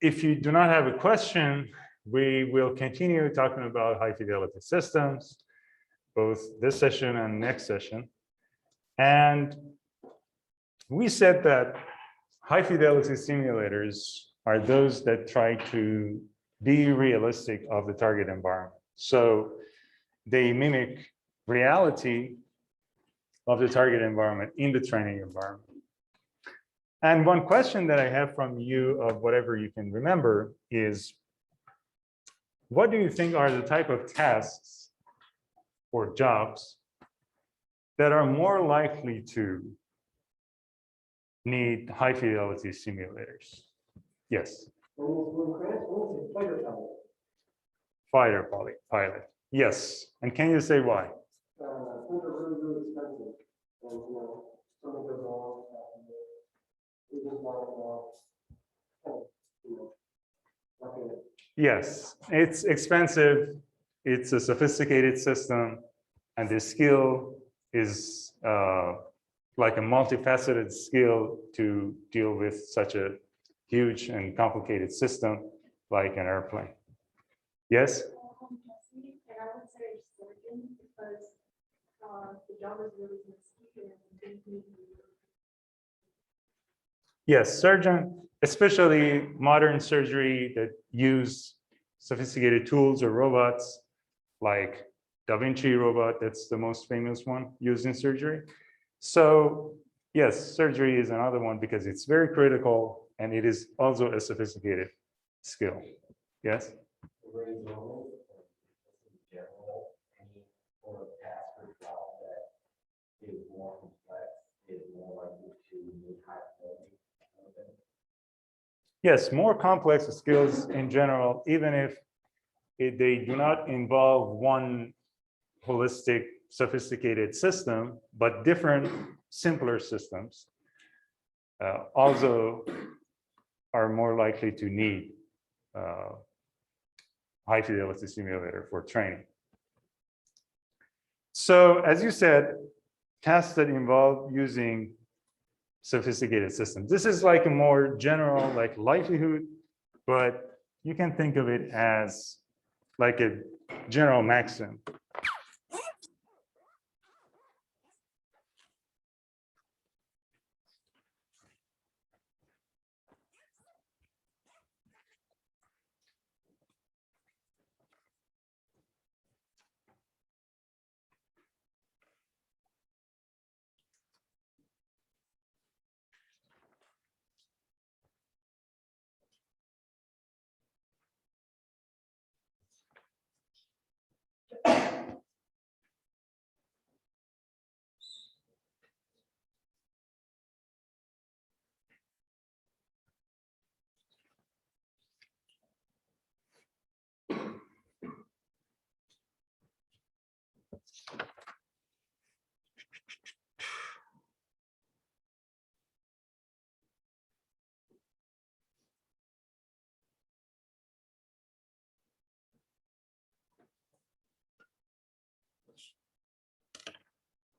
if you do not have a question, we will continue talking about high fidelity systems, both this session and next session. And we said that high fidelity simulators are those that try to be realistic of the target environment. So they mimic reality of the target environment in the training environment. And one question that I have from you, of whatever you can remember, is what do you think are the type of tasks or jobs that are more likely to need high fidelity simulators? Yes. Fighter pilot. Yes. And can you say why? Things are really, really expensive. And, something goes wrong. Yes, it's expensive. It's a sophisticated system, and the skill is like a multifaceted skill to deal with such a huge and complicated system like an airplane. Yes? And I would say surgeon, because the job is really risky and Yes, surgeon, especially modern surgery that use sophisticated tools or robots like Da Vinci robot, that's the most famous one used in surgery. So yes, surgery is another one because it's very critical and it is also a sophisticated skill. Yes? Yes, more complex skills in general, even if they do not involve one holistic, sophisticated system, but different, simpler systems also are more likely to need high fidelity simulator for training. So as you said, tasks that involve using sophisticated systems. This is like a more general, like livelihood, but you can think of it as like a general maxim.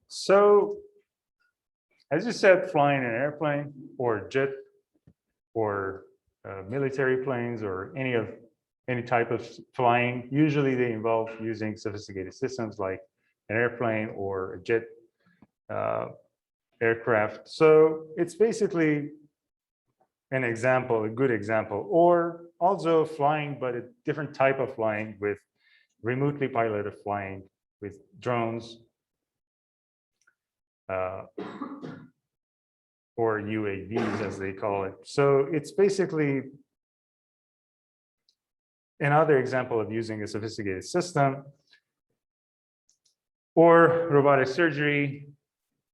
So, as you said, flying an airplane or jet or military planes or any type of flying, usually they involve using sophisticated systems like an airplane or a jet aircraft. So it's basically an example, a good example, or also flying, but a different type of flying with remotely piloted flying with drones. Or UAVs as they call it. So it's basically another example of using a sophisticated system. Or robotic surgery,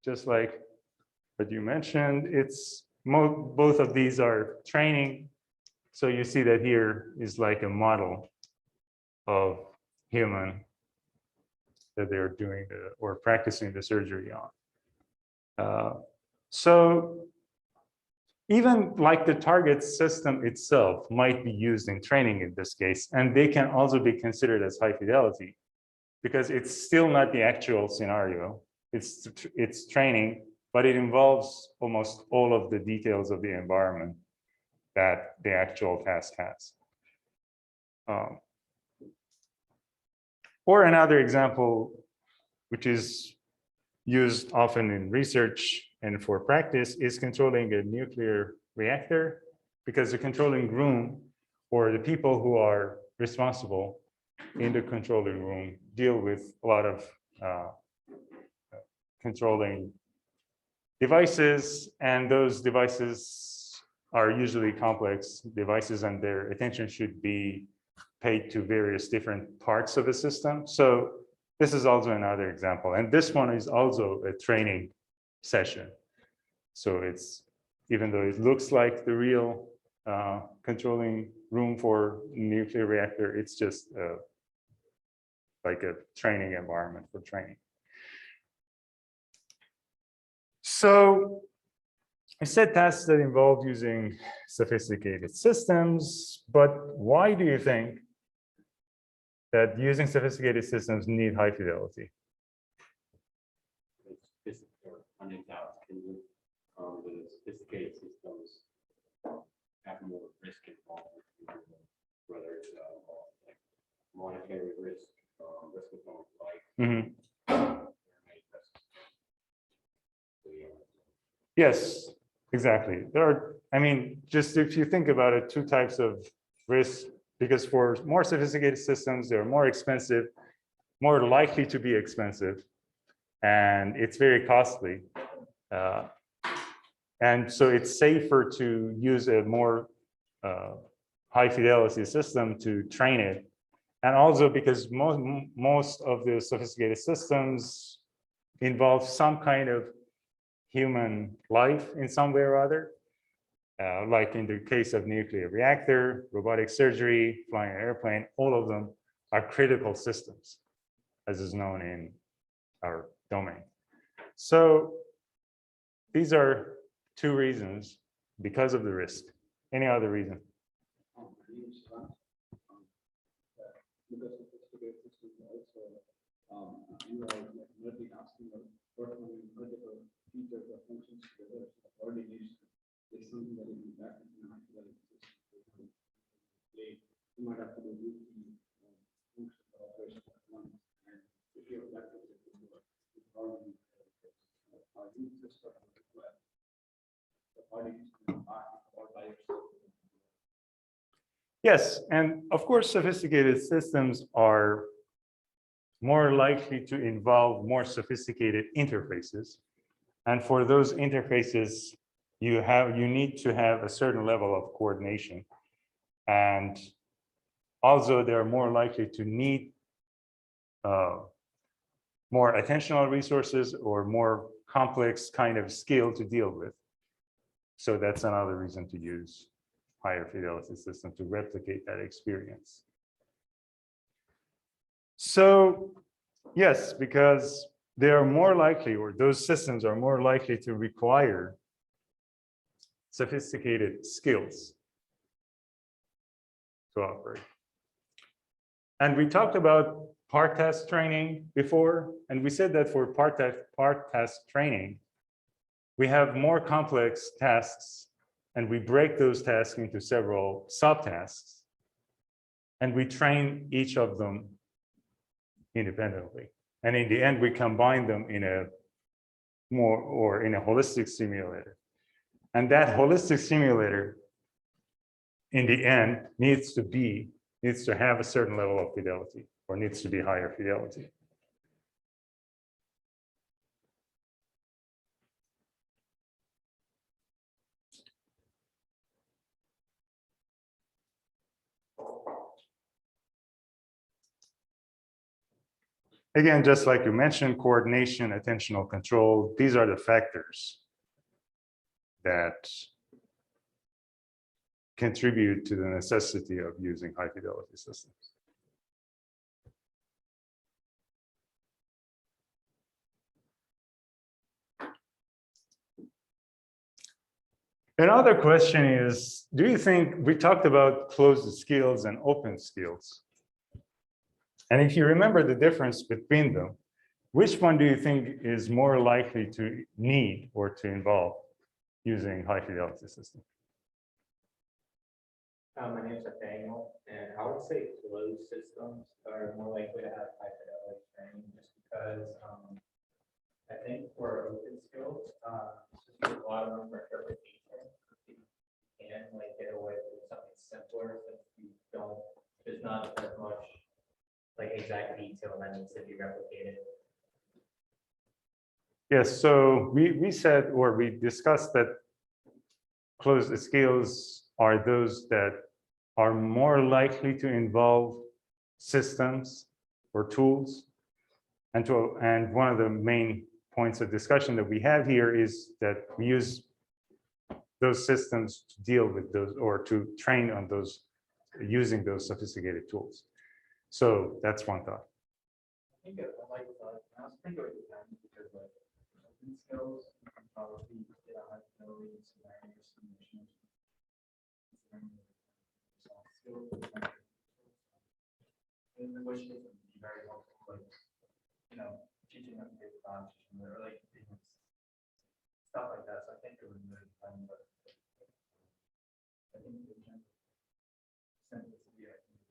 just like what you mentioned, it's both of these are training. So you see that here is like a model of human that they're doing or practicing the surgery on. So even like the target system itself might be used in training in this case, and they can also be considered as high fidelity because it's still not the actual scenario. It's training, but it involves almost all of the details of the environment that the actual task has. Or another example, which is used often in research and for practice, is controlling a nuclear reactor, because the controlling room or the people who are responsible in the controlling room deal with a lot of controlling devices, and those devices are usually complex devices, and their attention should be paid to various different parts of the system. So this is also another example, and this one is also a training session. So it's, even though it looks like the real controlling room for nuclear reactor, it's just like a training environment for training. So I said tasks that involve using sophisticated systems, but why do you think that using sophisticated systems need high fidelity? The sophisticated systems have more risk involved, whether it's like monetary risk, risk of life. Yes, exactly. There are, I mean, just if you think about it, two types of risk, because for more sophisticated systems, they're more expensive, more likely to be expensive, and it's very costly. And so it's safer to use a more high fidelity system to train it. And also because most of the sophisticated systems involve some kind of human life in some way or other. Like in the case of nuclear reactor, robotic surgery, flying an airplane, all of them are critical systems, as is known in our domain. So these are two reasons because of the risk. Any other reason? Because sophisticated systems also, you are multitasking or performing multiple features or functions together. Coordination is something that is impacted in high fidelity systems. You might have to do the functions or operations at once, and if you have that, it's already Yes, and of course, sophisticated systems are more likely to involve more sophisticated interfaces. And for those interfaces, you need to have a certain level of coordination. And also, they're more likely to need more attentional resources or more complex kind of skill to deal with. So that's another reason to use higher fidelity system to replicate that experience. So yes, because they are more likely, or those systems are more likely to require sophisticated skills to operate. And we talked about part task training before, and we said that for part task training, we have more complex tasks, and we break those tasks into several subtasks, and we train each of them independently. And in the end, we combine them in a holistic simulator. And that holistic simulator, in the end, needs to have a certain level of fidelity, or needs to be higher fidelity. Again, just like you mentioned, coordination, attentional control, these are the factors that contribute to the necessity of using high fidelity systems. Another question is, do you think, we talked about closed skills and open skills. And if you remember the difference between them, which one do you think is more likely to need or to involve using high fidelity system? My name's Nathaniel, and I would say closed systems are more likely to have high fidelity training just because I think for open skills, there's a lot of room for interpretation. You can like get away with something simpler since you don't, there's not as much like exact detail that needs to be replicated. Yes, so we said, or we discussed that closed skills are those that are more likely to involve systems or tools. And one of the main points of discussion that we have here is that we use those systems to deal with those or to train on those using those sophisticated tools. So that's one thought. I think I like I was thinking it depends because like open skills you can probably get a high fidelity scenario simulation. And which is very helpful, like teaching them to get or like stuff like that. So I think it would really depend, but I think the general simplicity I think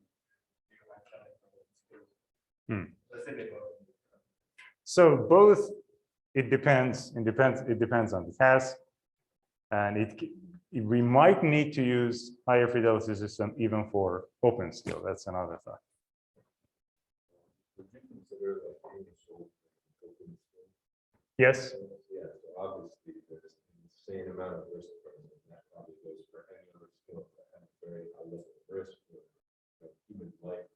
you might try for skills. Let's say they both. So both, it depends on the task, and we might need to use higher fidelity system even for open skill. That's another thought. Would you consider like initial open skill? Yes. Yeah, so obviously there's an insane amount of risk present, and that probably goes for any other skill that has very high level of risk for human life.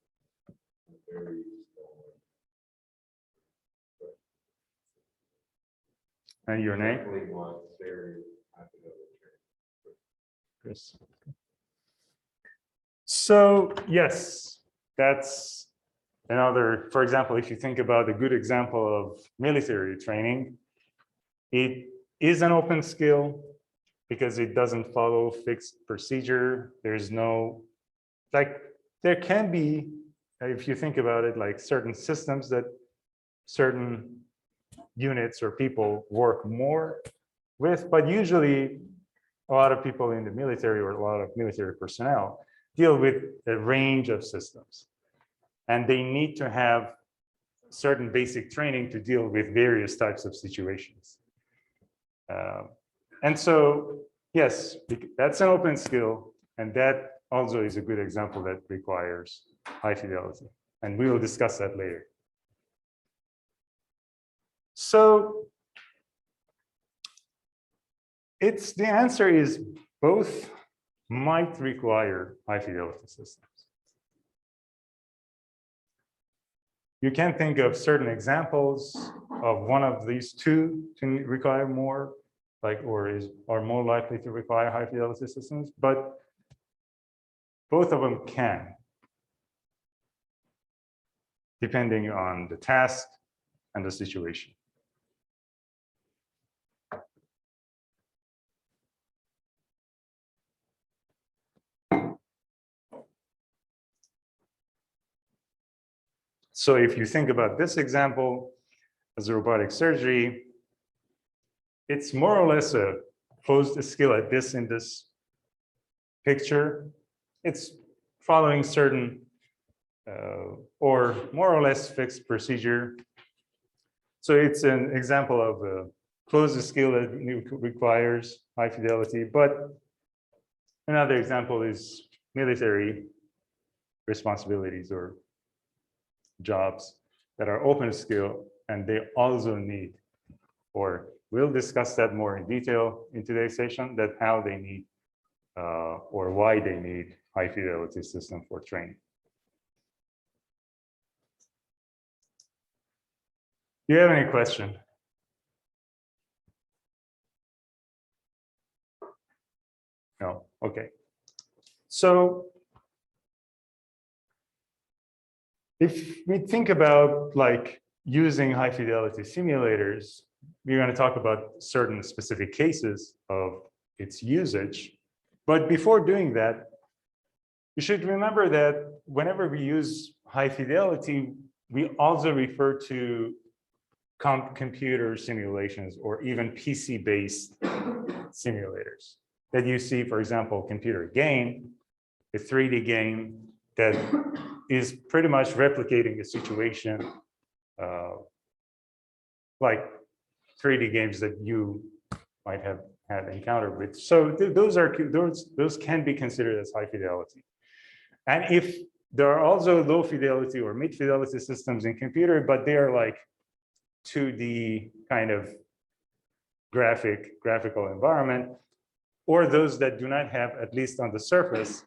Very And your name? definitely want very high fidelity training. Chris. So yes, that's another, for example, if you think about a good example of military training, it is an open skill because it doesn't follow fixed procedure. There's no, like, there can be, if you think about it, like certain systems that certain units or people work more with, but usually a lot of people in the military or a lot of military personnel deal with a range of systems. And they need to have certain basic training to deal with various types of situations. And so, yes, that's an open skill. And that also is a good example that requires high fidelity. And we will discuss that later. So the answer is both might require high fidelity systems. You can think of certain examples of one of these two to require more, like, are more likely to require high fidelity systems, but both of them can, depending on the task and the situation. So if you think about this example as a robotic surgery, it's more or less a closed skill in this picture. It's following certain or more or less fixed procedure. So it's an example of a closed skill that requires high fidelity, but another example is military responsibilities or jobs that are open skill, and they also need, or we'll discuss that more in detail in today's session, that how they need or why they need high fidelity system for training. Do you have any question? No, okay. So if we think about like using high fidelity simulators, we're going to talk about certain specific cases of its usage. But before doing that, you should remember that whenever we use high fidelity, we also refer to computer simulations or even PC-based simulators that you see, for example, computer game a 3D game that is pretty much replicating a situation like 3D games that you might have had encountered with. So those can be considered as high fidelity. And if there are also low fidelity or mid fidelity systems in computer, but they are like 2D kind of graphical environment, or those that do not have, at least on the surface,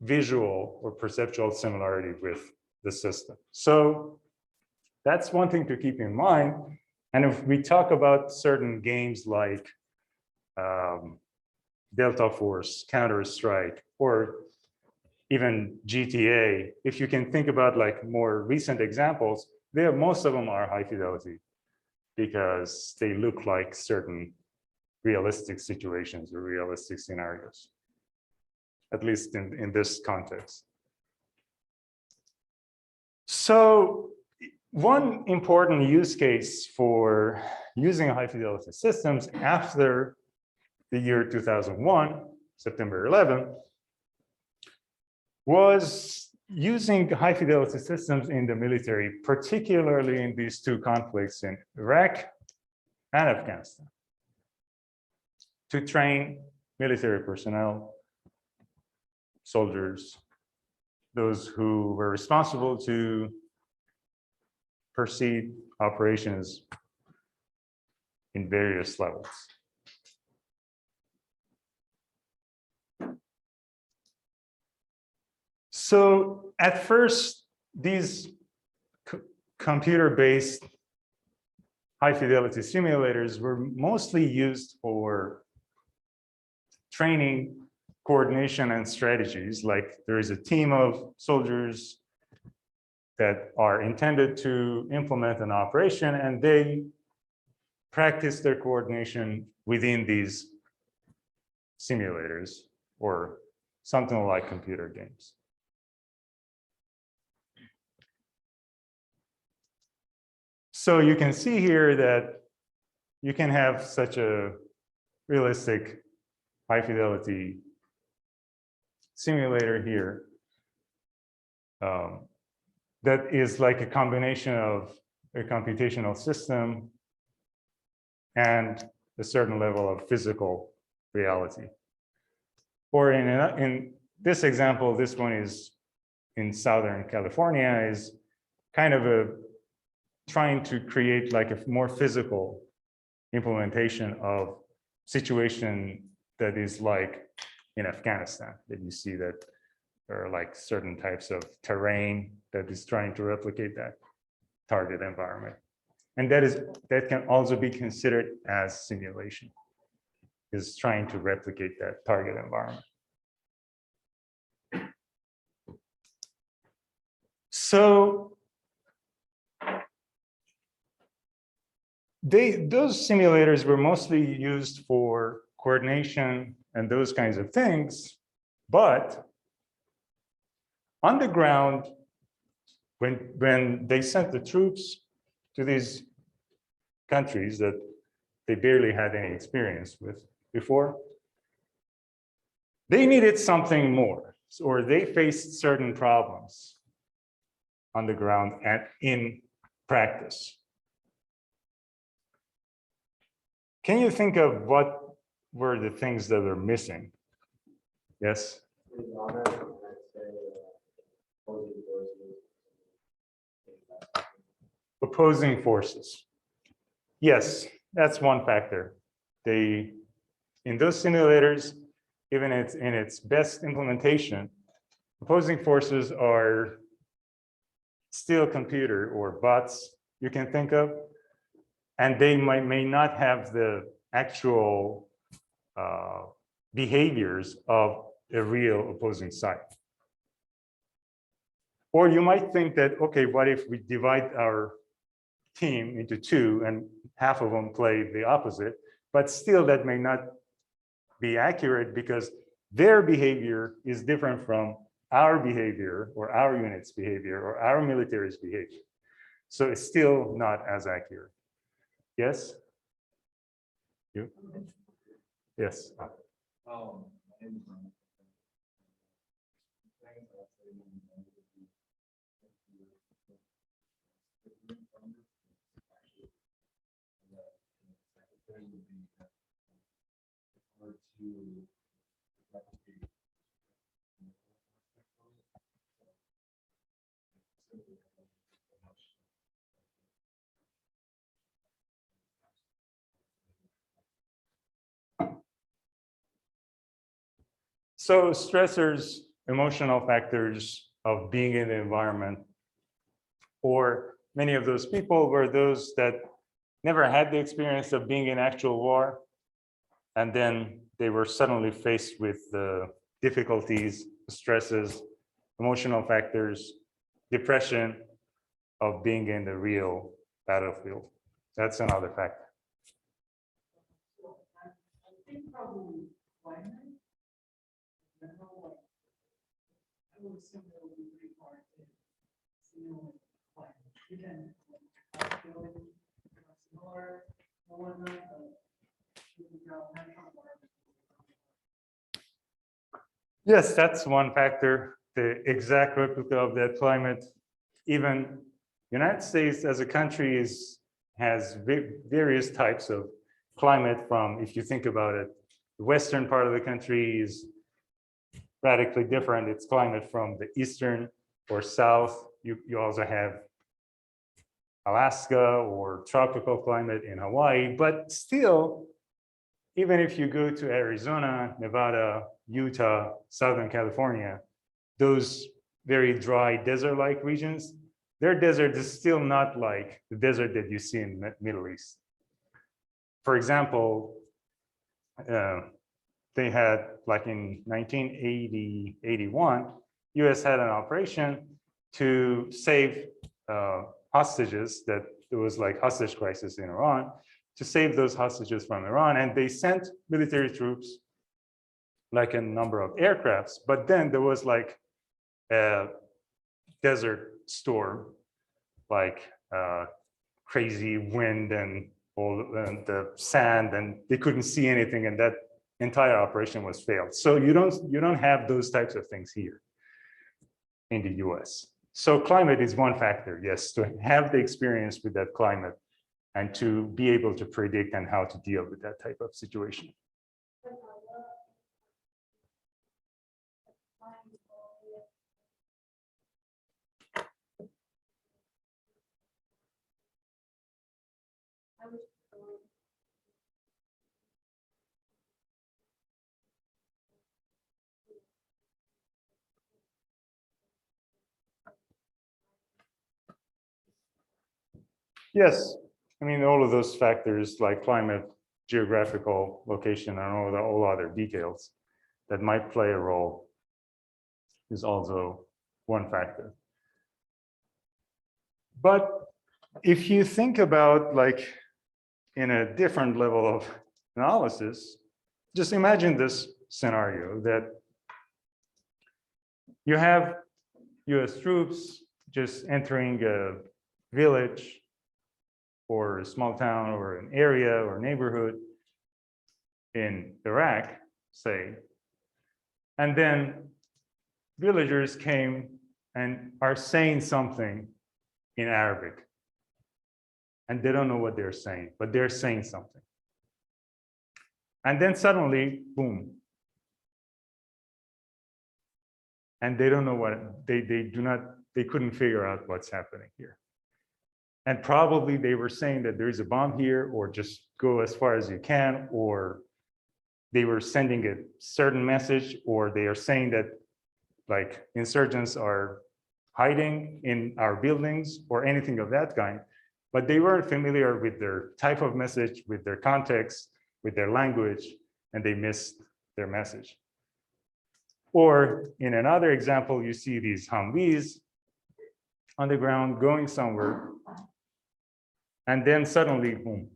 visual or perceptual similarity with the system. So that's one thing to keep in mind. And if we talk about certain games like Delta Force, Counter-Strike, or even GTA, if you can think about like more recent examples, most of them are high fidelity because they look like certain realistic situations or realistic scenarios, at least in this context. So one important use case for using high fidelity systems after the year 2001, September 11, was using high fidelity systems in the military, particularly in these two conflicts in Iraq and Afghanistan, to train military personnel, soldiers, those who were responsible to proceed operations in various levels. So at first, these computer-based high-fidelity simulators were mostly used for training, coordination, and strategies. Like there is a team of soldiers that are intended to implement an operation, and they practice their coordination within these simulators or something like computer games. So you can see here that you can have such a realistic high fidelity simulator here that is like a combination of a computational system and a certain level of physical reality. Or in this example, this one is in Southern California, is kind of trying to create like a more physical implementation of situation that is like in Afghanistan, that you see that there are like certain types of terrain that is trying to replicate that target environment. And that can also be considered as simulation, is trying to replicate that target environment. So those simulators were mostly used for coordination and those kinds of things, but on the ground, when they sent the troops to these countries that they barely had any experience with before, they needed something more, or they faced certain problems on the ground and in practice. Can you think of what were the things that were missing? Yes? Opposing forces. Yes, that's one factor. In those simulators, even in its best implementation, opposing forces are still computer or bots you can think of, and they may not have the actual behaviors of a real opposing side. Or you might think that, okay, what if we divide our team into two and half of them play the opposite, but still that may not be accurate because their behavior is different from our behavior or our unit's behavior or our military's behavior. So it's still not as accurate. Yes? You? Yes. So stressors, emotional factors of being in the environment, or many of those people were those that never had the experience of being in actual war, and then they were suddenly faced with the difficulties, stresses, emotional factors, depression of being in the real battlefield. That's another factor. I think probably climate. I don't know, like, I would assume that would be pretty hard to simulate climate. Again, like, similar, or whatnot, but you can go natural environment. Yes, that's one factor, the exact replica of that climate. Even United States as a country has various types of climate from, if you think about it, the western part of the country is radically different. It's climate from the eastern or south. You also have Alaska or tropical climate in Hawaii, but still, even if you go to Arizona, Nevada, Utah, Southern California, those very dry desert-like regions, their desert is still not like the desert that you see in the Middle East. For example, they had, like in 1980, 81, US had an operation to save hostages, that there was like hostage crisis in Iran, to save those hostages from Iran. And they sent military troops, like a number of aircrafts, but then there was like a desert storm, like crazy wind and all the sand, and they couldn't see anything, and that entire operation was failed. So you don't have those types of things here in the US. So climate is one factor, yes, to have the experience with that climate and to be able to predict and how to deal with that type of situation. Yes, I mean, all of those factors like climate, geographical location, and all other details that might play a role is also one factor. But if you think about, like, in a different level of analysis, just imagine this scenario that you have US troops just entering a village or a small town or an area or neighborhood in Iraq, say, and then villagers came and are saying something in Arabic, and they don't know what they're saying, but they're saying something. And then suddenly, boom. And they don't know what, they couldn't figure out what's happening here. And probably they were saying that there is a bomb here, or just go as far as you can, or they were sending a certain message, or they are saying that, like, insurgents are hiding in our buildings or anything of that kind. But they weren't familiar with their type of message, with their context, with their language, and they missed their message. Or in another example, you see these Humvees on the ground going somewhere, and then suddenly, boom,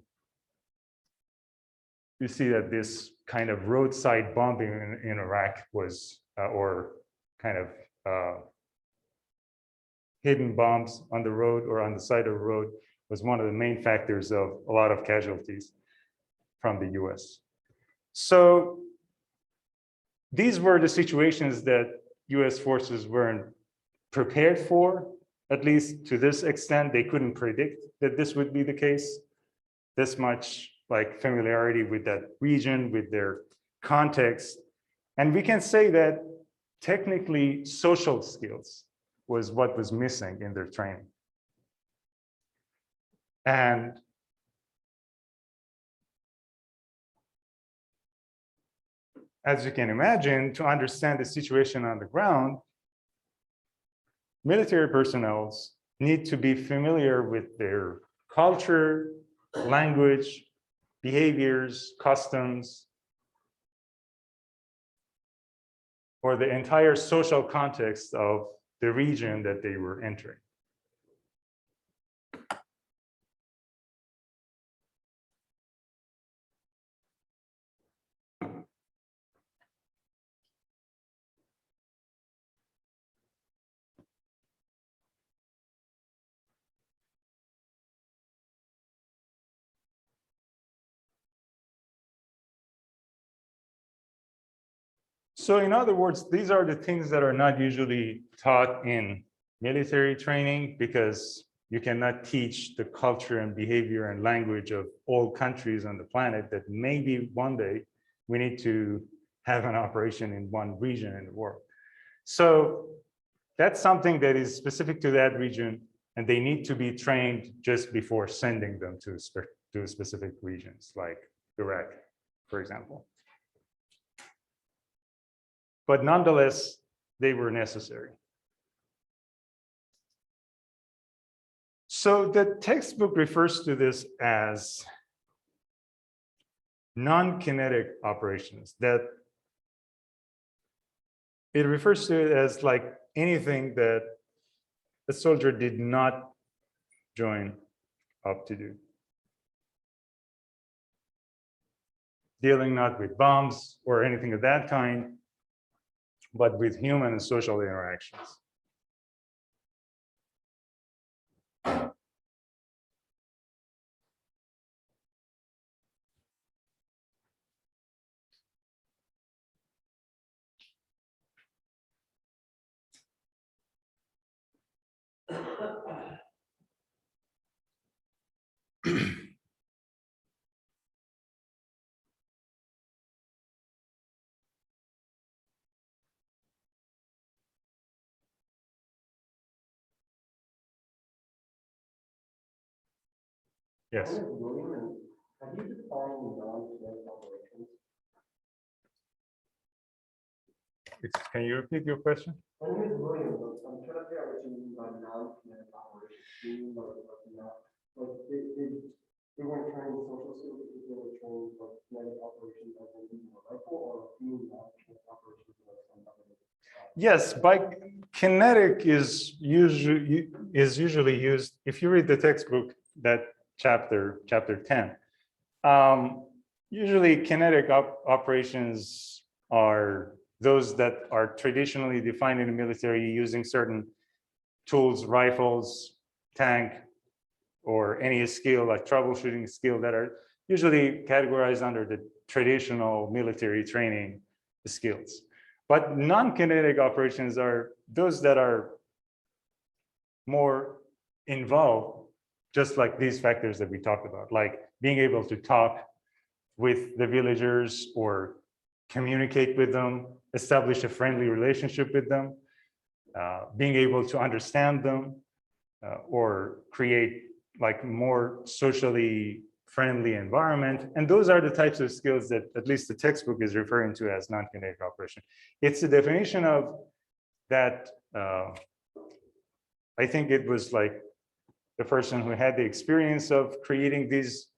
you see that this kind of roadside bombing in Iraq was, or kind of hidden bombs on the road or on the side of the road, was one of the main factors of a lot of casualties from the US. So these were the situations that US forces weren't prepared for, at least to this extent. They couldn't predict that this would be the case. This much like familiarity with that region, with their context. And we can say that technically social skills was what was missing in their training. And as you can imagine, to understand the situation on the ground, military personnel need to be familiar with their culture, language, behaviors, customs, or the entire social context of the region that they were entering. So in other words, these are the things that are not usually taught in military training, because you cannot teach the culture and behavior and language of all countries on the planet, that maybe one day we need to have an operation in one region in the world. So that's something that is specific to that region, and they need to be trained just before sending them to specific regions like Iraq, for example. But nonetheless, they were necessary. So the textbook refers to this as non-kinetic operations. That it refers to it as like anything that a soldier did not join up to do. Dealing not with bombs or anything of that kind, but with human and social interactions. Yes. William, have you defined non-kinetic operations? Can you repeat your question? My name is William. I'm trying to figure out what you mean by non-kinetic operations. Do you mean they weren't training social skills, they were training like kinetic operations as in using a rifle, or doing non-kinetic operations like some other? Yes, by kinetic is usually used, if you read the textbook, that chapter 10. Usually kinetic operations are those that are traditionally defined in the military using certain tools, rifles, tank, or any skill like troubleshooting skill that are usually categorized under the traditional military training skills. But non-kinetic operations are those that are more involved, just like these factors that we talked about, like being able to talk with the villagers or communicate with them, establish a friendly relationship with them, being able to understand them, or create like more socially friendly environment. And those are the types of skills that at least the textbook is referring to as non-kinetic operation. It's a definition of that. I think it was like the person who had the experience of creating these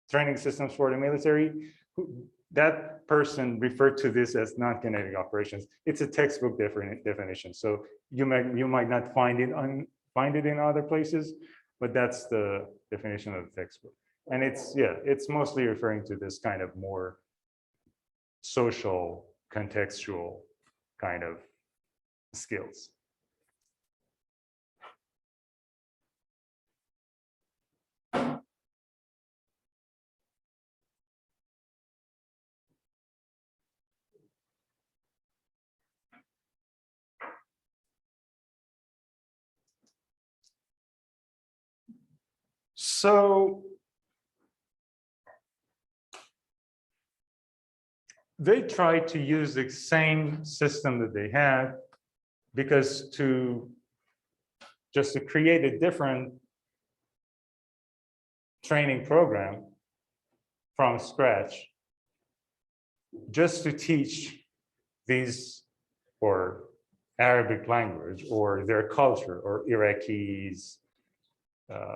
training systems for the military, that person referred to this as non-kinetic operations. It's a textbook definition, so you might not find it in other places, but that's the definition of the textbook. And it's mostly referring to this kind of more social, contextual kind of skills. So they tried to use the same system that they had, because just to create a different training program from scratch, just to teach these, or Arabic language, or their culture, or Iraqis,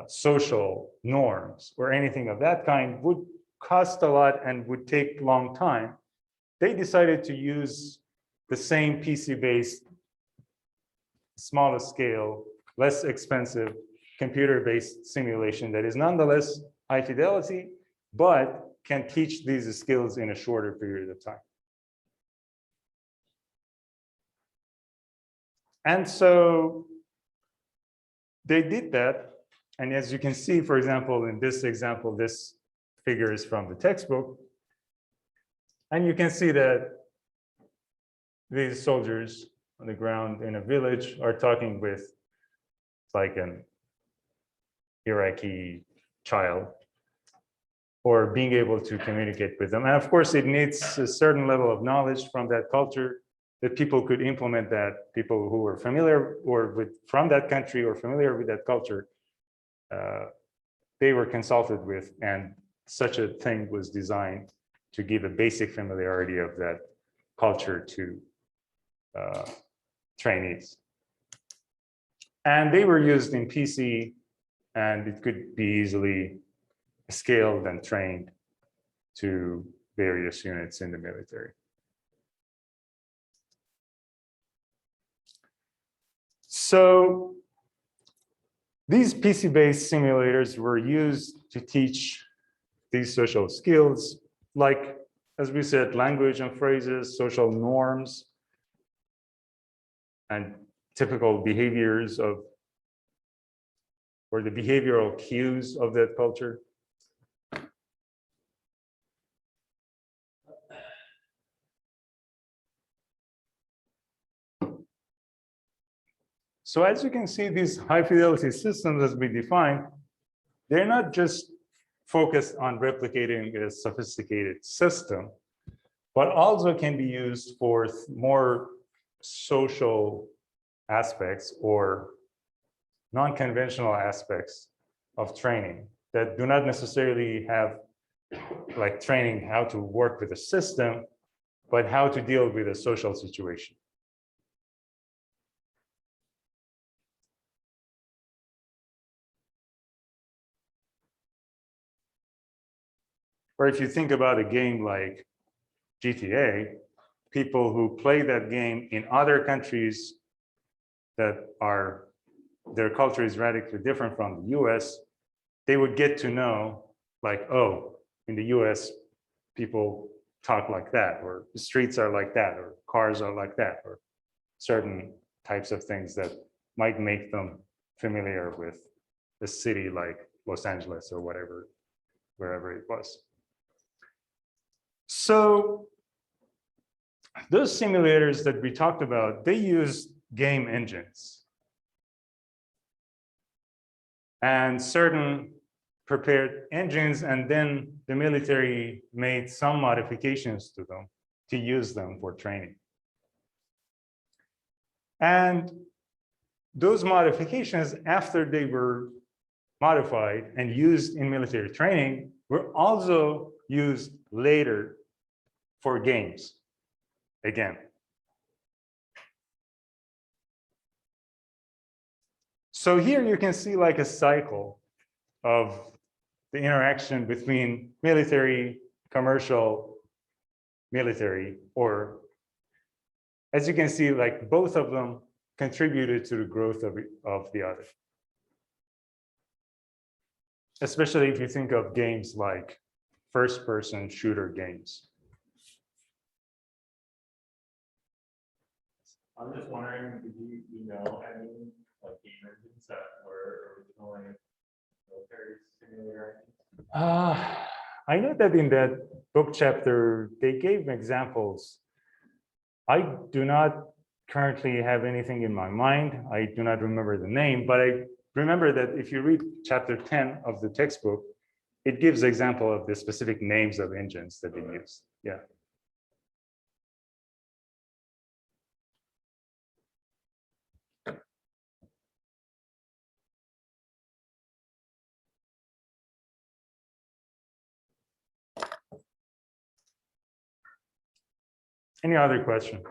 social norms, or anything of that kind, would cost a lot and would take long time. They decided to use the same PC-based, smaller scale, less expensive, computer-based simulation that is nonetheless high fidelity, but can teach these skills in a shorter period of time. And so they did that. And as you can see, for example, in this example, this figure is from the textbook. And you can see that these soldiers on the ground in a village are talking with like an Iraqi child, or being able to communicate with them. And of course, it needs a certain level of knowledge from that culture that people could implement, that people who are familiar or from that country or familiar with that culture, they were consulted with, and such a thing was designed to give a basic familiarity of that culture to trainees. And they were used in PC, and it could be easily scaled and trained to various units in the military. So these PC-based simulators were used to teach these social skills, like, as we said, language and phrases, social norms, and typical behaviors of, or the behavioral cues of that culture. So as you can see, these high fidelity systems, as we defined, they're not just focused on replicating a sophisticated system, but also can be used for more social aspects or non-conventional aspects of training that do not necessarily have like training how to work with a system, but how to deal with a social situation. Or if you think about a game like GTA, people who play that game in other countries that are, their culture is radically different from the US, they would get to know, like, oh, in the US, people talk like that, or the streets are like that, or cars are like that, or certain types of things that might make them familiar with a city like Los Angeles or whatever, wherever it was. So those simulators that we talked about, they use game engines and certain prepared engines, and then the military made some modifications to them to use them for training. And those modifications, after they were modified and used in military training, were also used later for games again. So here you can see like a cycle of the interaction between military, commercial, military, or as you can see, like both of them contributed to the growth of the other. Especially if you think of games like first-person shooter games. I'm just wondering, do you know any like game engines that were originally military simulator engines? I know that in that book chapter, they gave examples. I do not currently have anything in my mind. I do not remember the name, but I remember that if you read chapter 10 of the textbook, it gives example of the specific names of engines that they use. Yeah. Any other question?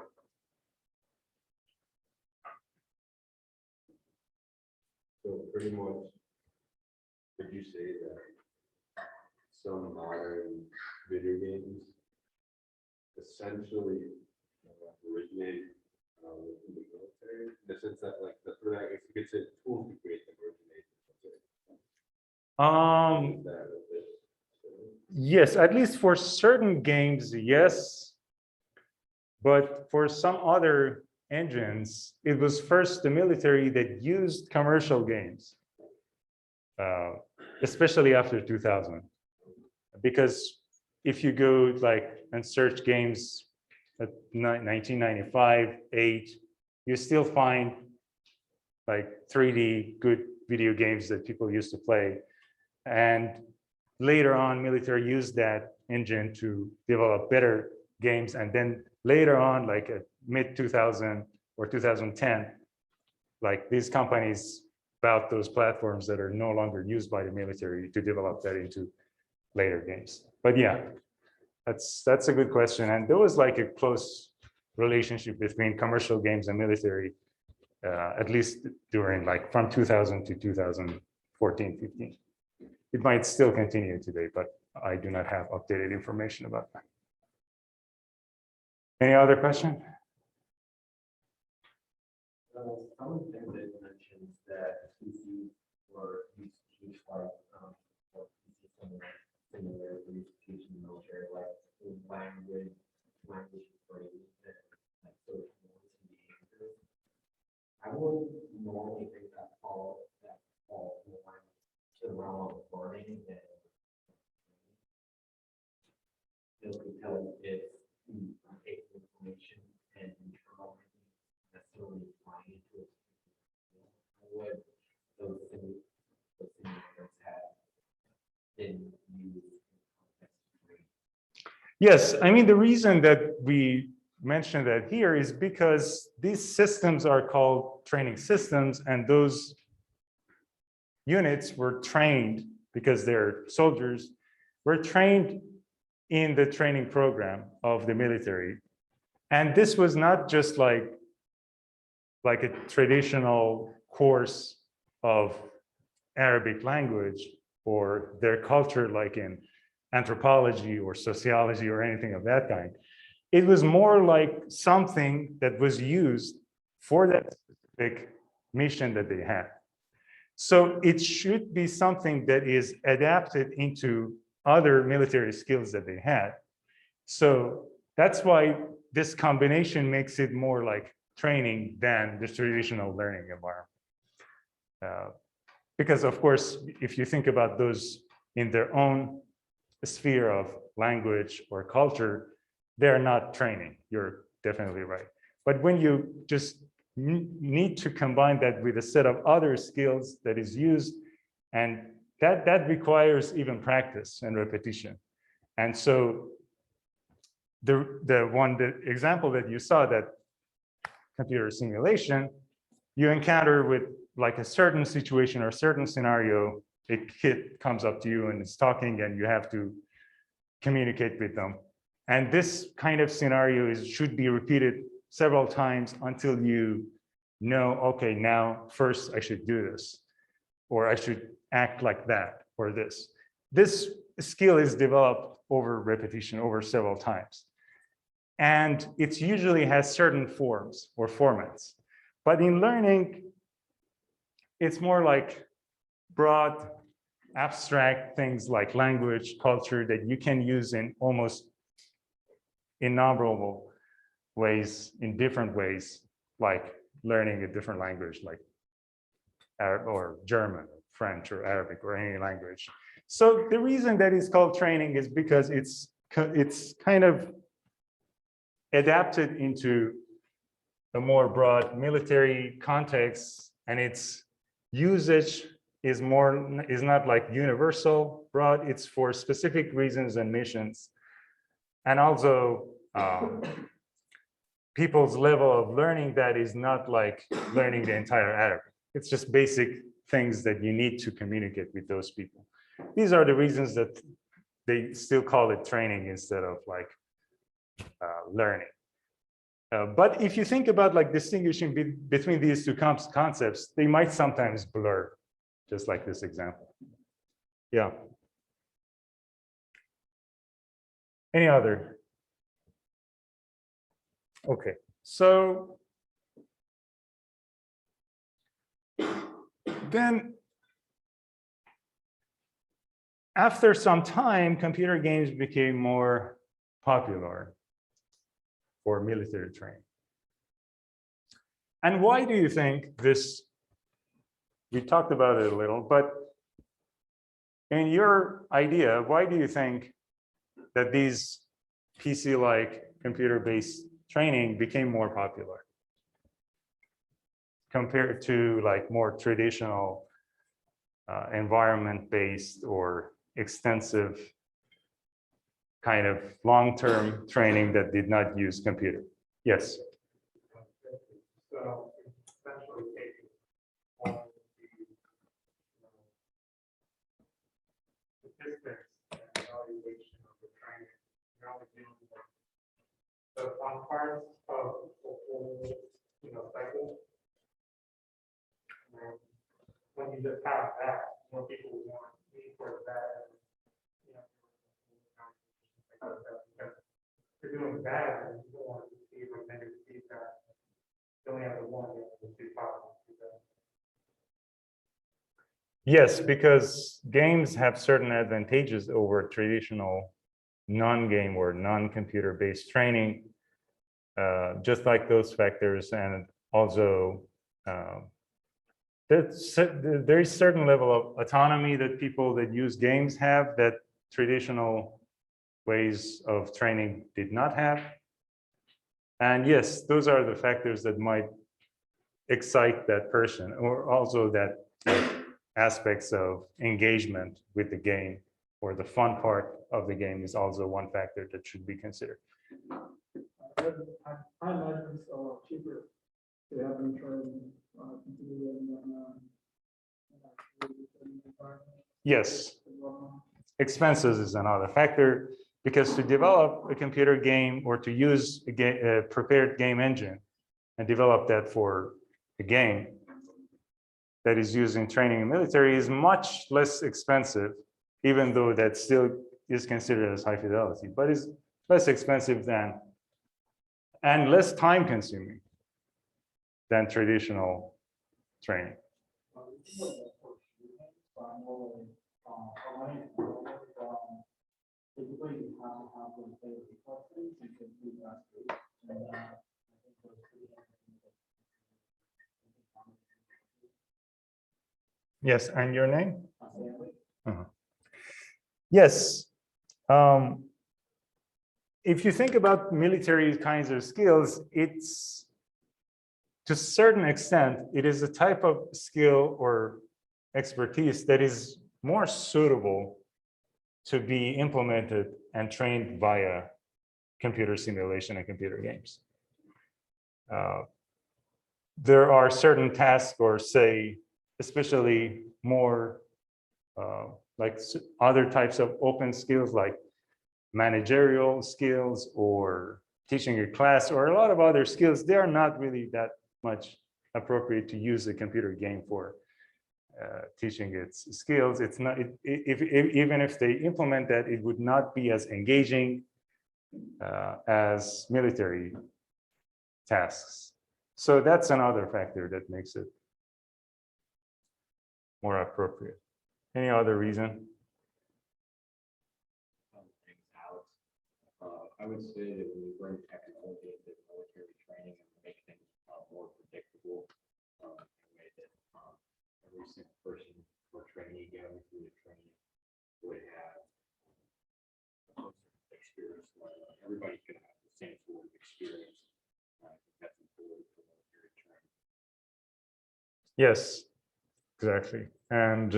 So pretty much, would you say that some modern video games essentially originate within the military? In the sense that, like, for that, if you could say tools to create them originate. Is that a bit? Yes, at least for certain games, yes. But for some other engines, it was first the military that used commercial games, especially after 2000. Because if you go like and search games at 1995, 8, you still find like 3D good video games that people used to play. And later on, military used that engine to develop better games. And then later on, like at mid 2000 or 2010, like these companies bought those platforms that are no longer used by the military to develop that into later games. But yeah, that's a good question. And there was like a close relationship between commercial games and military, at least during like from 2000 to 2014, 15. It might still continue today, but I do not have updated information about that. Any other question? Some of the things that you mentioned that PCs were used to teach like similar to teach in the military, like language phrase and like social norms and behaviors. I would normally think that falls more to the realm of learning and it could tell you if you take information and internalizing necessarily applying it to it. How would those things have been used in context of training? Yes, I mean, the reason that we mention that here is because these systems are called training systems, and those units were trained because they're soldiers, were trained in the training program of the military. And this was not just like a traditional course of Arabic language or their culture, like in anthropology or sociology or anything of that kind. It was more like something that was used for that specific mission that they had. So it should be something that is adapted into other military skills that they had. So that's why this combination makes it more like training than the traditional learning environment. Because of course, if you think about those in their own sphere of language or culture, they're not training. You're definitely right. But when you just need to combine that with a set of other skills that is used, and that requires even practice and repetition. And so the example that you saw, that computer simulation, you encounter with like a certain situation or certain scenario, a kid comes up to you and is talking and you have to communicate with them. And this kind of scenario should be repeated several times until you know, okay, now first I should do this, or I should act like that, or this. This skill is developed over repetition, over several times. And it usually has certain forms or formats. But in learning, it's more like broad, abstract things like language, culture that you can use in almost innumerable ways, in different ways, like learning a different language like Arab or German, French or Arabic or any language. So the reason that it's called training is because it's kind of adapted into a more broad military context, and it's usage is not like universal, broad. It's for specific reasons and missions, and also people's level of learning that is not like learning the entire Arabic. It's just basic things that you need to communicate with those people. These are the reasons that they still call it training instead of like learning. But if you think about like distinguishing between these two concepts, they might sometimes blur, just like this example. Yeah. Any other? Okay, so then after some time, computer games became more popular for military training. And why do you think this? We talked about it a little, but in your idea, why do you think that these PC-like computer-based training became more popular compared to like more traditional environment-based or extensive kind of long-term training that did not use computer? Yes. So essentially taking all the statistics and evaluation of the training, you're only dealing with the fun parts of the whole, cycle. And when you just have that, more people want me for that. Because if you're doing bad, and you don't want to receive a negative feedback. You only have the one, you have the two positive feedback. Yes, because games have certain advantages over traditional non-game or non-computer-based training, just like those factors, and also there is certain level of autonomy that people that use games have that traditional ways of training did not have. And yes, those are the factors that might excite that person, or also that aspects of engagement with the game, or the fun part of the game is also one factor that should be considered. I imagine it's a lot cheaper to have them try and continue in environment. Yes, expenses is another factor, because to develop a computer game or to use a prepared game engine and develop that for a game that is used in training in military is much less expensive, even though that still is considered as high fidelity, but is less expensive than and less time consuming than traditional training. Yes, and your name? Yes. If you think about military kinds of skills, it's to a certain extent, it is a type of skill or expertise that is more suitable to be implemented and trained via computer simulation and computer games. There are certain tasks, or say, especially more like other types of open skills, like managerial skills or teaching a class, or a lot of other skills, they are not really that much appropriate to use a computer game for teaching its skills. It's not, even if they implement that, it would not be as engaging as military tasks. So that's another factor that makes it more appropriate. Any other reason? I would say that when we bring technology into military training and make things more predictable, in a way that every single person or trainee going through the training would have experience. Everybody could have the same sort of experience. I think that's important for military training. Yes. exactly. And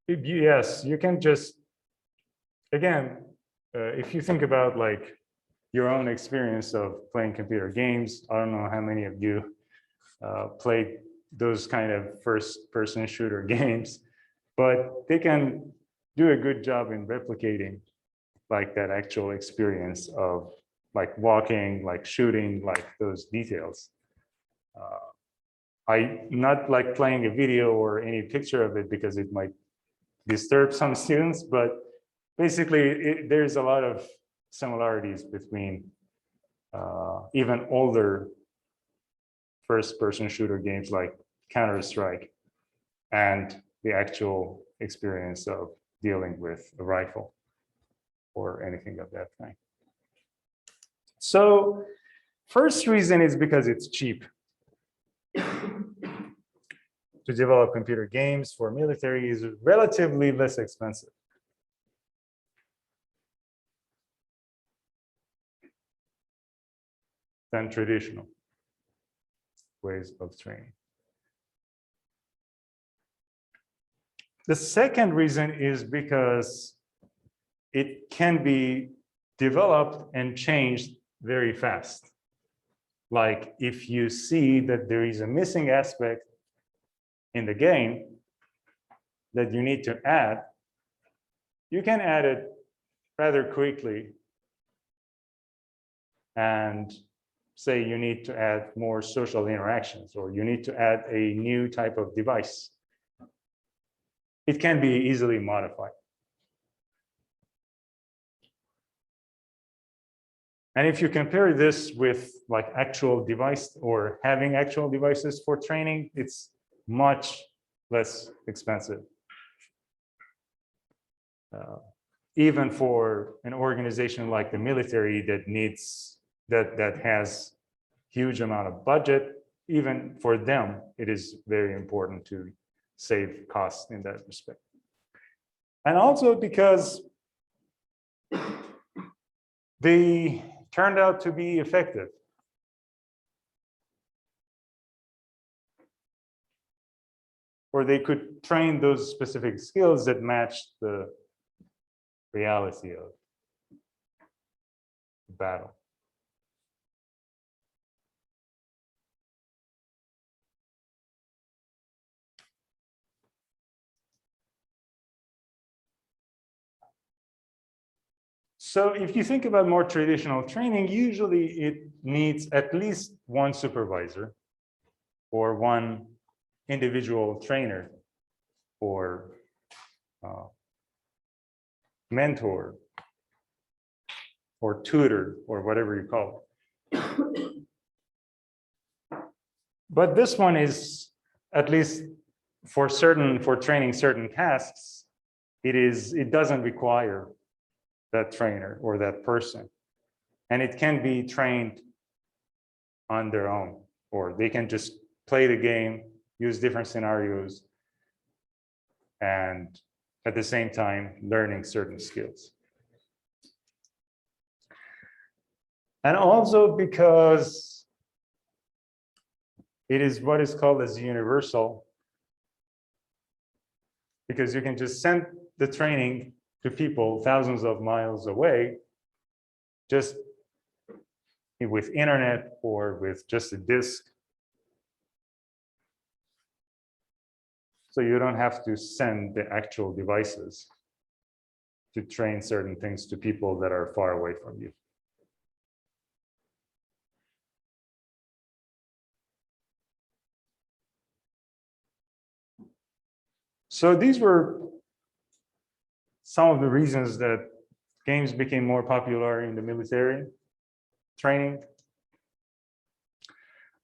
yes, you can just, again, if you think about like your own experience of playing computer games, I don't know how many of you played those kind of first-person shooter games, but they can do a good job in replicating like that actual experience of like walking, like shooting, like those details. I not like playing a video or any picture of it because it might disturb some students, but basically there's a lot of similarities between even older first-person shooter games like Counter-Strike and the actual experience of dealing with a rifle or anything of that kind. So first reason is because it's cheap. To develop computer games for military is relatively less expensive. Than traditional ways of training. The second reason is because it can be developed and changed very fast. Like if you see that there is a missing aspect in the game that you need to add, you can add it rather quickly and say you need to add more social interactions or you need to add a new type of device. It can be easily modified. And if you compare this with like actual device or having actual devices for training, it's much less expensive. Even for an organization like the military that needs, that has huge amount of budget, even for them, it is very important to save costs in that respect. And also because they turned out to be effective. Or they could train those specific skills that matched the reality of battle. So if you think about more traditional training, usually it needs at least one supervisor or one individual trainer or mentor or tutor or whatever you call it. But this one is, at least for training certain tasks, it doesn't require that trainer or that person. And it can be trained on their own, or they can just play the game, use different scenarios, and at the same time learning certain skills. And also because it is what is called as universal, because you can just send the training to people thousands of miles away, just with internet or with just a disk. So you don't have to send the actual devices to train certain things to people that are far away from you. So these were some of the reasons that games became more popular in the military training.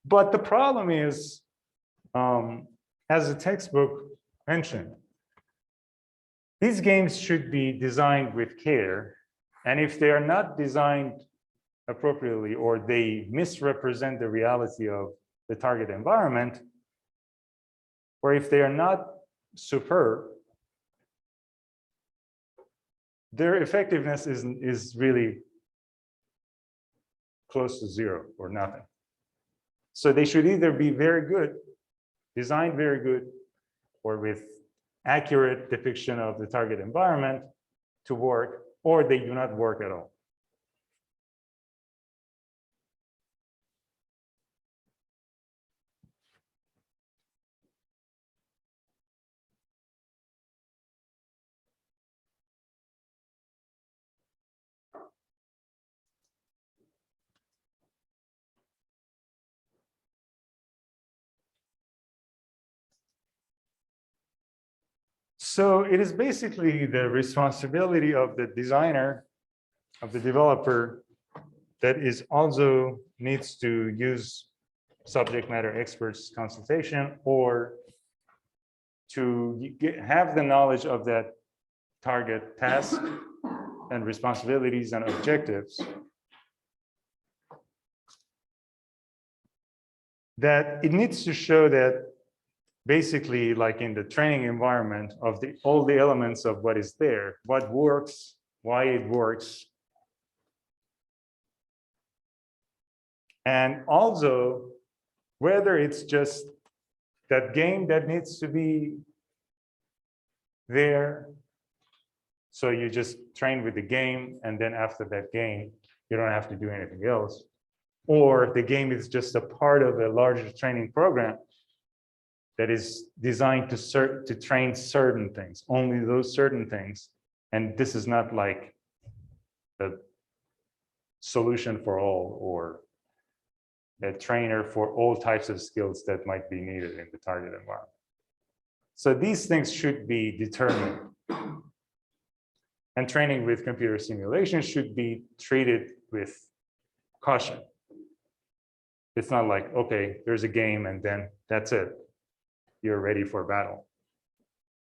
But the problem is, as the textbook mentioned, these games should be designed with care. And if they are not designed appropriately or they misrepresent the reality of the target environment, or if they are not superb, their effectiveness is really close to zero or nothing. So they should either be very good designed very good or with accurate depiction of the target environment to work, or they do not work at all. So it is basically the responsibility of the designer, of the developer, that is also needs to use subject matter experts consultation or to have the knowledge of that target task and responsibilities and objectives, that it needs to show that basically, like in the training environment of all the elements of what is there, what works, why it works. And also whether it's just that game that needs to be there. So you just train with the game, and then after that game, you don't have to do anything else. Or the game is just a part of a larger training program that is designed to train certain things, only those certain things. And this is not like a solution for all or a trainer for all types of skills that might be needed in the target environment. So these things should be determined. And training with computer simulation should be treated with caution. It's not like, okay, there's a game and then that's it. You're ready for battle.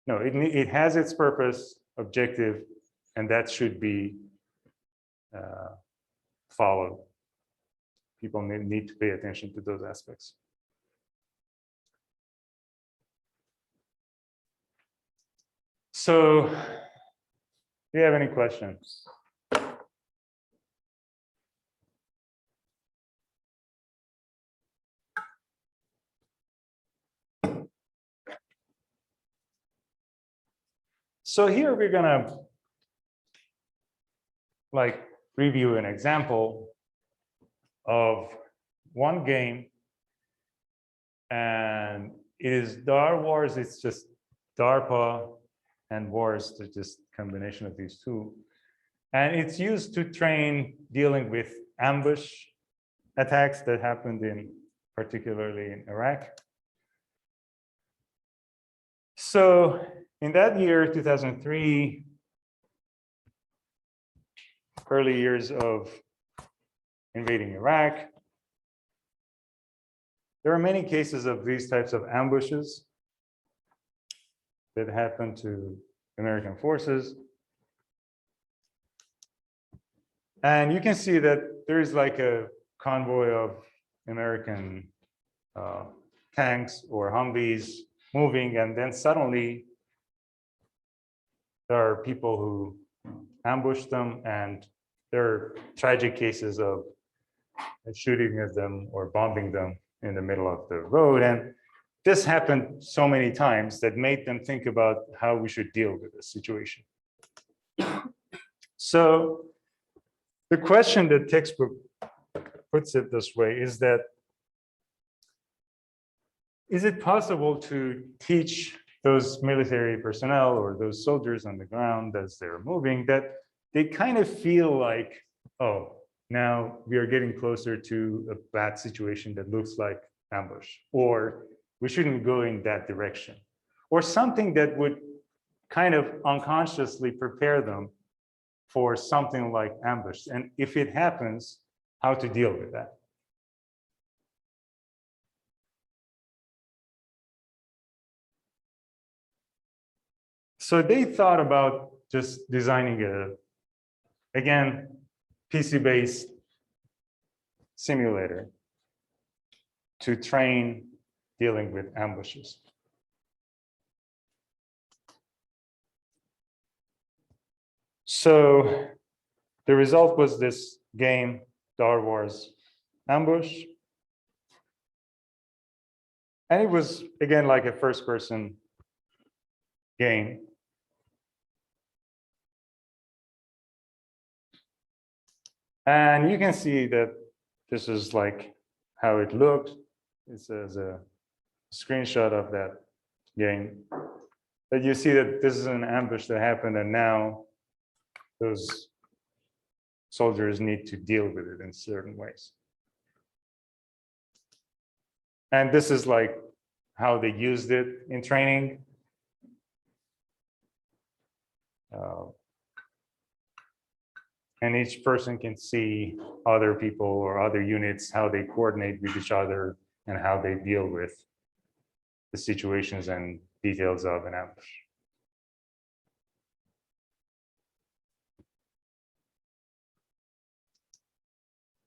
No, it has its purpose, objective, and that should be followed. People need to pay attention to those aspects. So, do you have any questions? So here we're gonna like review an example of one game, and it is Star Wars. It's just DARPA and Wars, it's just combination of these two, and it's used to train dealing with ambush attacks that happened particularly in Iraq. So in that year, 2003, early years of invading Iraq, there are many cases of these types of ambushes that happened to American forces. And you can see that there is like a convoy of American tanks or Humvees moving, and then suddenly there are people who ambush them, and there are tragic cases of shooting at them or bombing them in the middle of the road. And this happened so many times that made them think about how we should deal with this situation. So the question that textbook puts it this way is that, is it possible to teach those military personnel or those soldiers on the ground as they're moving that they kind of feel like, oh, now we are getting closer to a bad situation that looks like ambush, or we shouldn't go in that direction, or something that would kind of unconsciously prepare them for something like ambush. And if it happens, how to deal with that. So they thought about just designing again, PC-based simulator to train dealing with ambushes. So the result was this game, Star Wars Ambush. And it was, again, like a first-person game. And you can see that this is like how it looked. This is a screenshot of that game. But you see that this is an ambush that happened, and now those soldiers need to deal with it in certain ways. And this is like how they used it in training. And each person can see other people or other units, how they coordinate with each other and how they deal with the situations and details of an ambush.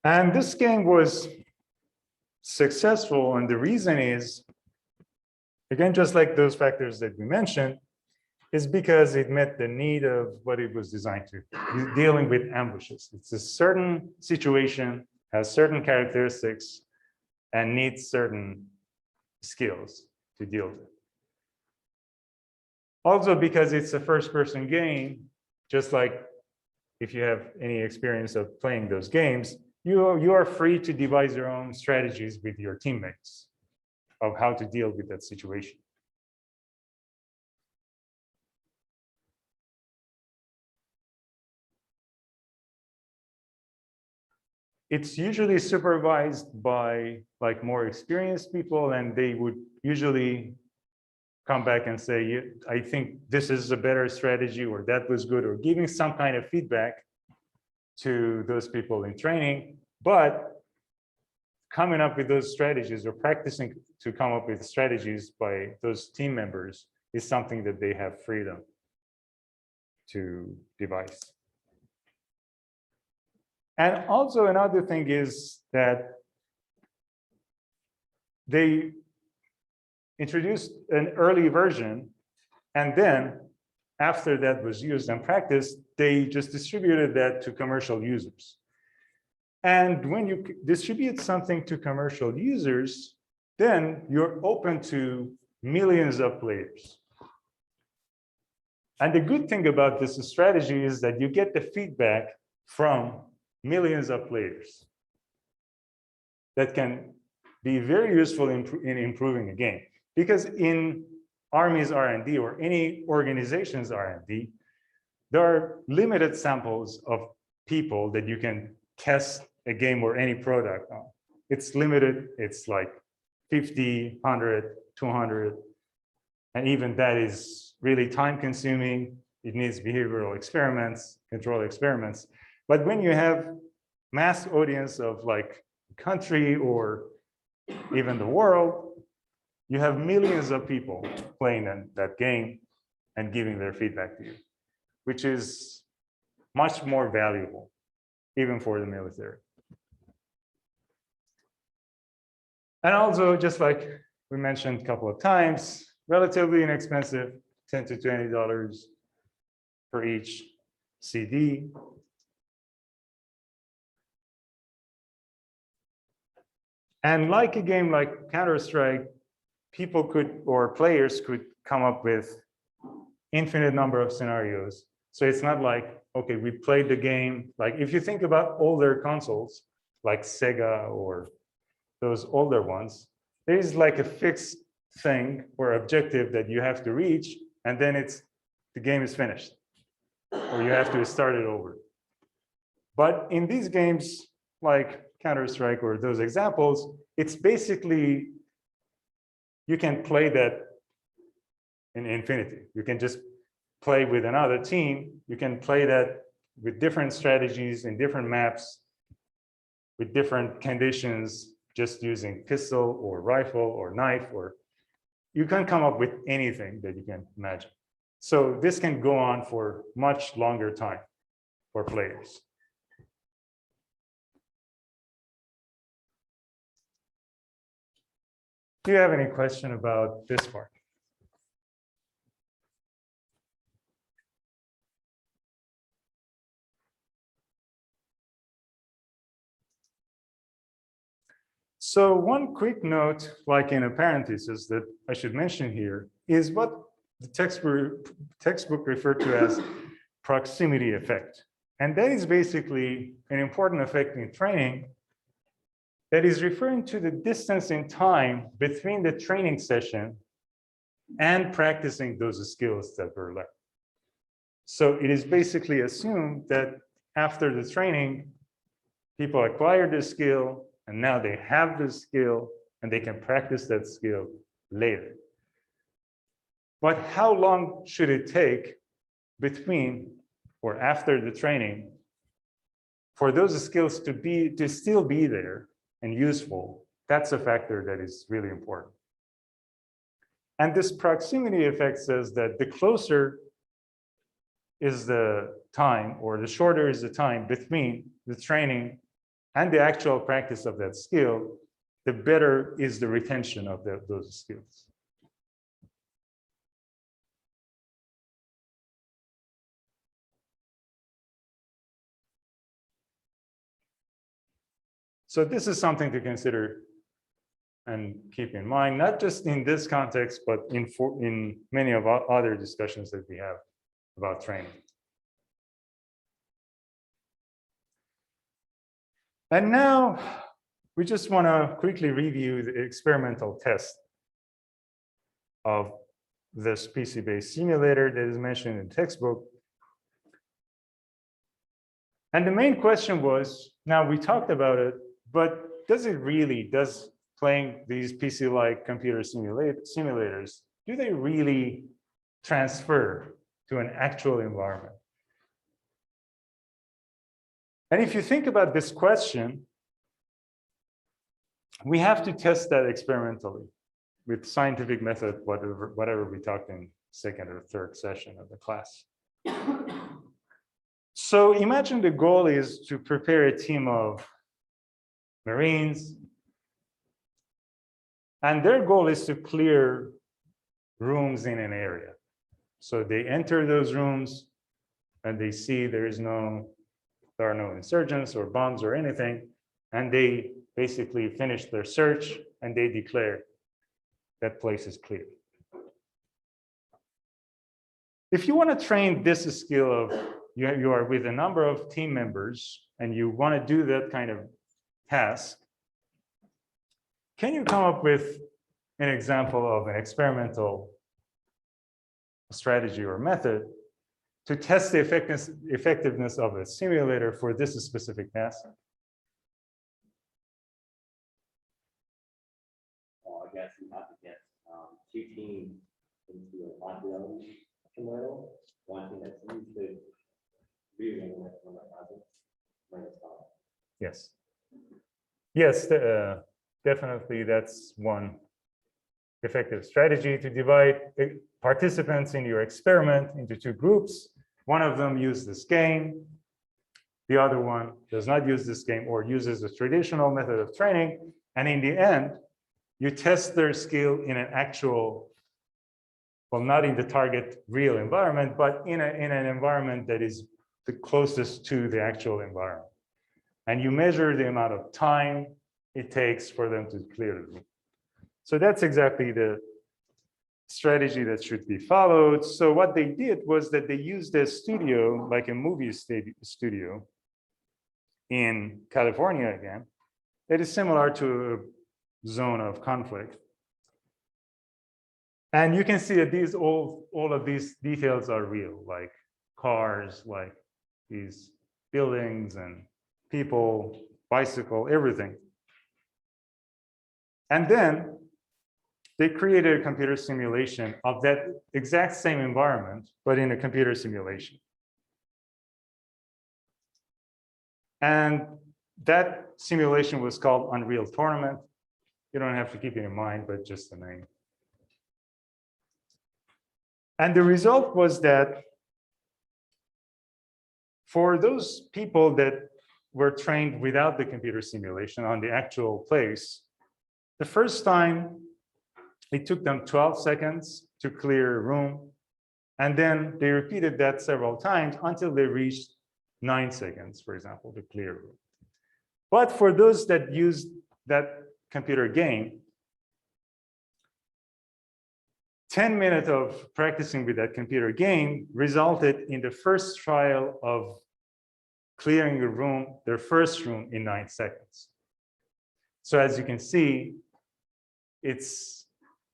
And this game was successful, and the reason is, again, just like those factors that we mentioned, is because it met the need of what it was designed to, dealing with ambushes. It's a certain situation, has certain characteristics, and needs certain skills to deal with. Also, because it's a first-person game, just like if you have any experience of playing those games, you are free to devise your own strategies with your teammates of how to deal with that situation. It's usually supervised by like more experienced people, and they would usually come back and say, I think this is a better strategy, or that was good, or giving some kind of feedback to those people in training. But coming up with those strategies or practicing to come up with strategies by those team members is something that they have freedom to devise. And also another thing is that they introduced an early version, and then after that was used and practiced, they just distributed that to commercial users. And when you distribute something to commercial users, then you're open to millions of players. And the good thing about this strategy is that you get the feedback from millions of players that can be very useful in improving a game. Because in Army's R&D or any organization's R&D, there are limited samples of people that you can test a game or any product on. It's limited, it's like 50, 100, 200, and even that is really time consuming. It needs behavioral experiments, control experiments. But when you have mass audience of like country or even the world, you have millions of people playing that game and giving their feedback to you, which is much more valuable, even for the military. And also, just like we mentioned a couple of times, relatively inexpensive, $10 to $20 for each CD. And like a game like Counter-Strike, people could, or players could come up with infinite number of scenarios. So it's not like, okay, we played the game. Like if you think about older consoles, like Sega or those older ones, there is like a fixed thing or objective that you have to reach, and then the game is finished, or you have to start it over. But in these games, like Counter-Strike or those examples, it's basically, you can play that in infinity. You can just play with another team. You can play that with different strategies in different maps, with different conditions, just using pistol or rifle or knife, or you can come up with anything that you can imagine. So this can go on for much longer time for players. Do you have any question about this part? So one quick note, like in a parenthesis that I should mention here, is what the textbook referred to as proximity effect. And that is basically an important effect in training that is referring to the distance in time between the training session and practicing those skills that were learned. So it is basically assumed that after the training, people acquire the skill, and now they have the skill, and they can practice that skill later. But how long should it take between or after the training for those skills to still be there and useful? That's a factor that is really important. And this proximity effect says that the closer is the time, or the shorter is the time between the training and the actual practice of that skill, the better is the retention of those skills. So this is something to consider and keep in mind, not just in this context, but in many of our other discussions that we have about training. And now we just want to quickly review the experimental test of this PC-based simulator that is mentioned in the textbook. And the main question was, now we talked about it, but does playing these PC-like computer simulators, do they really transfer to an actual environment? And if you think about this question, we have to test that experimentally with scientific method, whatever we talked in second or third session of the class. So imagine the goal is to prepare a team of Marines, and their goal is to clear rooms in an area. So they enter those rooms and they see there are no insurgents or bombs or anything, and they basically finish their search and they declare that place is clear. If you want to train this skill of you are with a number of team members and you want to do that kind of task, can you come up with an example of an experimental strategy or method to test the effectiveness of a simulator for this specific task? Well, I guess you have to get two teams into a Fidelity model. One team that's used to reading with one that hasn't. Yes. Yes, definitely that's one effective strategy, to divide participants in your experiment into two groups. One of them uses this game. The other one does not use this game or uses a traditional method of training. And in the end, you test their skill in an actual, well, not in the target real environment, but in an environment that is the closest to the actual environment. And you measure the amount of time it takes for them to clear the room. So that's exactly the strategy that should be followed. So what they did was that they used a studio, like a movie studio in California again, that is similar to a zone of conflict. And you can see that all of these details are real, like cars, like these buildings and people, bicycle, everything. And then they created a computer simulation of that exact same environment, but in a computer simulation. And that simulation was called Unreal Tournament. You don't have to keep it in mind, but just the name. And the result was that for those people that were trained without the computer simulation on the actual place, the first time it took them 12 seconds to clear a room. And then they repeated that several times until they reached 9 seconds, for example, to clear a room. But for those that used that computer game, 10 minutes of practicing with that computer game resulted in the first trial of clearing a room, their first room, in 9 seconds. So as you can see, it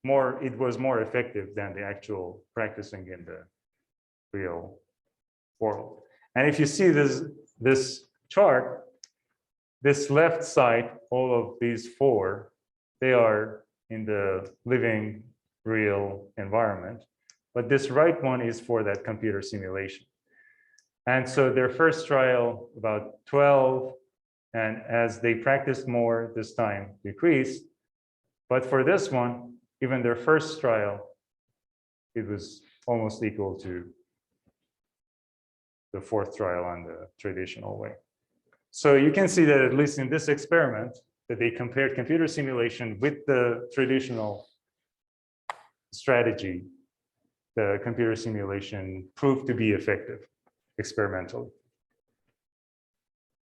was more effective than the actual practicing in the real world. And if you see this chart, this left side, all of these 4, they are in the living real environment, but this right one is for that computer simulation. And so their first trial, about 12, and as they practiced more, this time decreased. But for this one, even their first trial, it was almost equal to the 4th trial on the traditional way. So you can see that at least in this experiment, that they compared computer simulation with the traditional strategy, the computer simulation proved to be effective experimentally.